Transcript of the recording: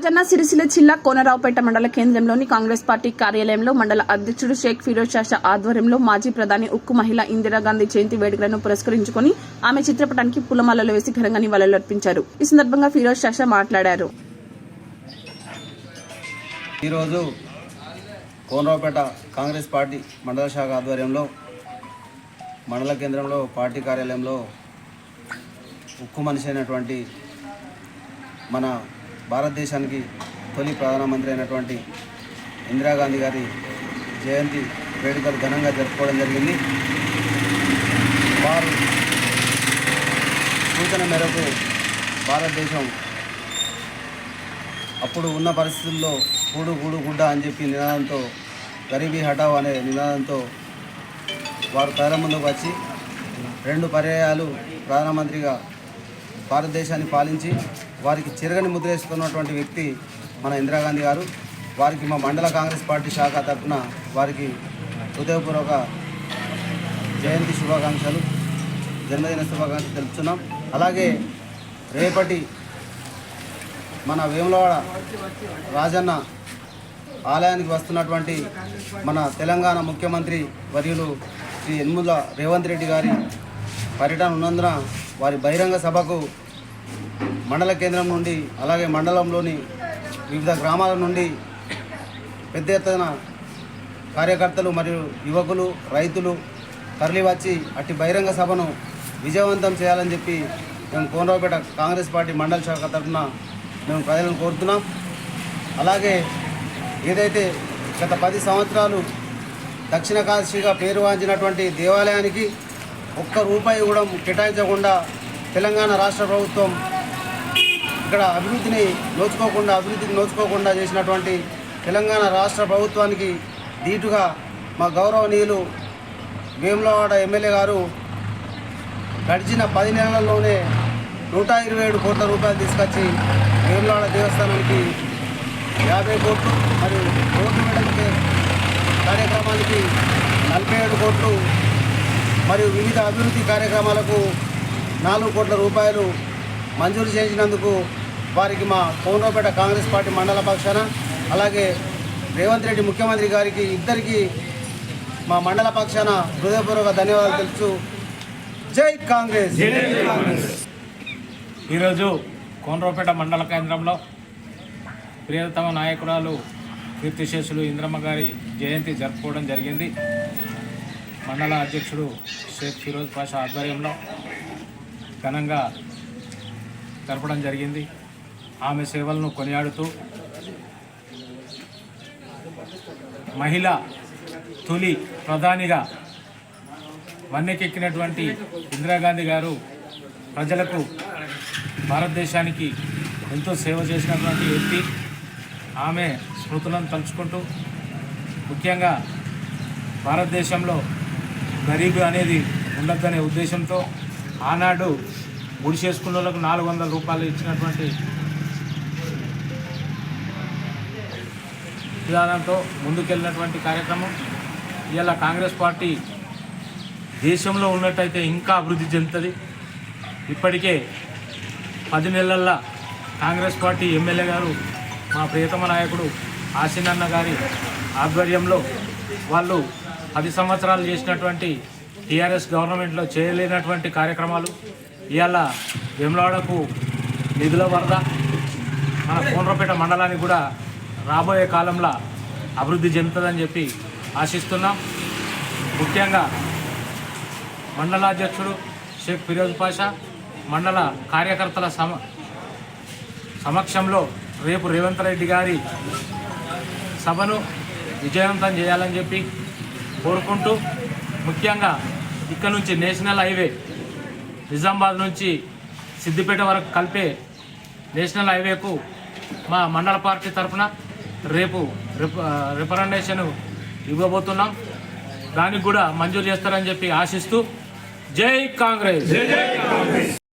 రాజన్న సిరిసిల్ల జిల్లా కోనరావుపేట మండల కేంద్రంలోని కాంగ్రెస్ పార్టీ కార్యాలయంలో మండల అధ్యక్షుడు షేక్ ఫిరోజ్ షా ఆధ్వర్యంలో మాజీ ప్రధాని ఉక్కు మహిళ ఇందిరాగాంధీ జయంతి వేడుకలను పురస్కరించుకుని ఆమె చిత్రపటానికి పూలమాలలు వేసి ఘనంగా నివాళులర్పించారు. ఈ సందర్భంగా ఫిరోజ్ షా మాట్లాడారు. ఈరోజు కోనరావుపేట కాంగ్రెస్ పార్టీ మండల శాఖ ఆధ్వర్యంలో మండల కేంద్రంలో పార్టీ కార్యాలయంలో ఉక్కు మనిషి అయినటువంటి మన భారతదేశానికి తొలి ప్రధానమంత్రి అయినటువంటి ఇందిరాగాంధీ గారి జయంతి వేడుకలు ఘనంగా జరుపుకోవడం జరిగింది. వారు సూచన మేరకు భారతదేశం అప్పుడు ఉన్న పరిస్థితుల్లో కూడు గూడు గుడ్డ అని చెప్పి నినాదంతో గరీబీ హఠావ్ అనే నినాదంతో వారు ప్రజల ముందుకు వచ్చి 2 పర్యాయాలు ప్రధానమంత్రిగా భారతదేశాన్ని పాలించి వారికి చెరగని ముద్ర వేసుకున్నటువంటి వ్యక్తి మన ఇందిరాగాంధీ గారు. వారికి మా మండల కాంగ్రెస్ పార్టీ శాఖ తరఫున వారికి హృదయపూర్వక జయంతి శుభాకాంక్షలు, జన్మదిన శుభాకాంక్షలు తెలుపుతున్నాం. అలాగే రేపటి మన వేములవాడ రాజన్న ఆలయానికి వస్తున్నటువంటి మన తెలంగాణ ముఖ్యమంత్రి వర్యులు శ్రీ యనమల రేవంత్ రెడ్డి గారి పర్యటన ఉన్నందున వారి బహిరంగ సభకు మండల కేంద్రం నుండి అలాగే మండలంలోని వివిధ గ్రామాల నుండి పెద్ద ఎత్తున కార్యకర్తలు మరియు యువకులు, రైతులు తరలి వచ్చి అట్టి బహిరంగ సభను విజయవంతం చేయాలని చెప్పి మేము కోనరావుపేట కాంగ్రెస్ పార్టీ మండల శాఖ తరఫున మేము ప్రజలను కోరుతున్నాం. అలాగే ఏదైతే గత 10 సంవత్సరాలు దక్షిణ కాశీగా పేరువాంచినటువంటి దేవాలయానికి ₹1 కూడా కేటాయించకుండా తెలంగాణ రాష్ట్ర ప్రభుత్వం ఇక్కడ అభివృద్ధికి నోచుకోకుండా చేసినటువంటి తెలంగాణ రాష్ట్ర ప్రభుత్వానికి ధీటుగా మా గౌరవనీయులు వేములవాడ ఎమ్మెల్యే గారు గడిచిన 10 నెలల్లోనే ₹127 కోట్ల తీసుకొచ్చి వేములవాడ దేవస్థానానికి 50 కోట్లు మరియు రోడ్డు మెడల్ కార్యక్రమానికి 47 కోట్లు మరియు వివిధ అభివృద్ధి కార్యక్రమాలకు ₹4 కోట్ల మంజూరు చేసినందుకు వారికి మా కోనరావుపేట కాంగ్రెస్ పార్టీ మండల పక్షాన అలాగే రేవంత్ రెడ్డి ముఖ్యమంత్రి గారికి ఇద్దరికి మా మండల పక్షాన హృదయపూర్వక ధన్యవాదాలు తెలుపుతూ జై కాంగ్రెస్. ఈరోజు కోనరావుపేట మండల కేంద్రంలో ప్రియతమ నాయకురాలు కీర్తిశేషులు ఇంద్రమ్మ గారి జయంతి జరుపుకోవడం జరిగింది. మండల అధ్యక్షుడు షేక్ ఫిరోజ్ పాషా ఆధ్వర్యంలో ఘనంగా జరపడం జరిగింది. ఆమె సేవలను కొనియాడుతూ మహిళా తొలి ప్రధానిగా వన్నెకెక్కినటువంటి ఇందిరాగాంధీ గారు ప్రజలకు, భారతదేశానికి ఎంతో సేవ చేసినటువంటి వ్యక్తి. ఆమె స్మృతులను తలుచుకుంటూ ముఖ్యంగా భారతదేశంలో గరీబు అనేది ఉండద్దనే ఉద్దేశంతో ఆనాడు గుడి చేసుకున్న వాళ్ళకు ₹400 ఇచ్చినటువంటి విధానంతో ముందుకెళ్ళినటువంటి కార్యక్రమం. ఇలా కాంగ్రెస్ పార్టీ దేశంలో ఉన్నట్టయితే ఇంకా అభివృద్ధి చెందుతుంది. ఇప్పటికే 10 నెలల్లో కాంగ్రెస్ పార్టీ ఎమ్మెల్యే గారు మా ప్రియతమ నాయకుడు ఆసినన్న గారి ఆధ్వర్యంలో వాళ్ళు 10 సంవత్సరాలు చేసినటువంటి టీఆర్ఎస్ గవర్నమెంట్లో చేయలేనటువంటి కార్యక్రమాలు ఇవాళ వేములవాడకు నిధుల వరద, మన కోనరావుపేట మండలానికి కూడా రాబోయే కాలంలో అభివృద్ధి చెందుతుందని చెప్పి ఆశిస్తున్నాం. ముఖ్యంగా మండలాధ్యక్షుడు షేక్ ఫిరోజ్ పాషా మండల కార్యకర్తల సమక్షంలో రేపు రేవంత్ రెడ్డి గారి సభను విజయవంతం చేయాలని చెప్పి కోరుకుంటూ, ముఖ్యంగా ఇక్కడ నుంచి నేషనల్ హైవే నిజామాబాద్ నుంచి సిద్దిపేట వరకు కలిపే నేషనల్ హైవేకు మా మండల పార్టీ తరఫున రేపు రిప్రజెంటేషన్ ఇవ్వబోతున్నాం. దానికి కూడా మంజూరు చేస్తారని చెప్పి ఆశిస్తూ జై కాంగ్రెస్.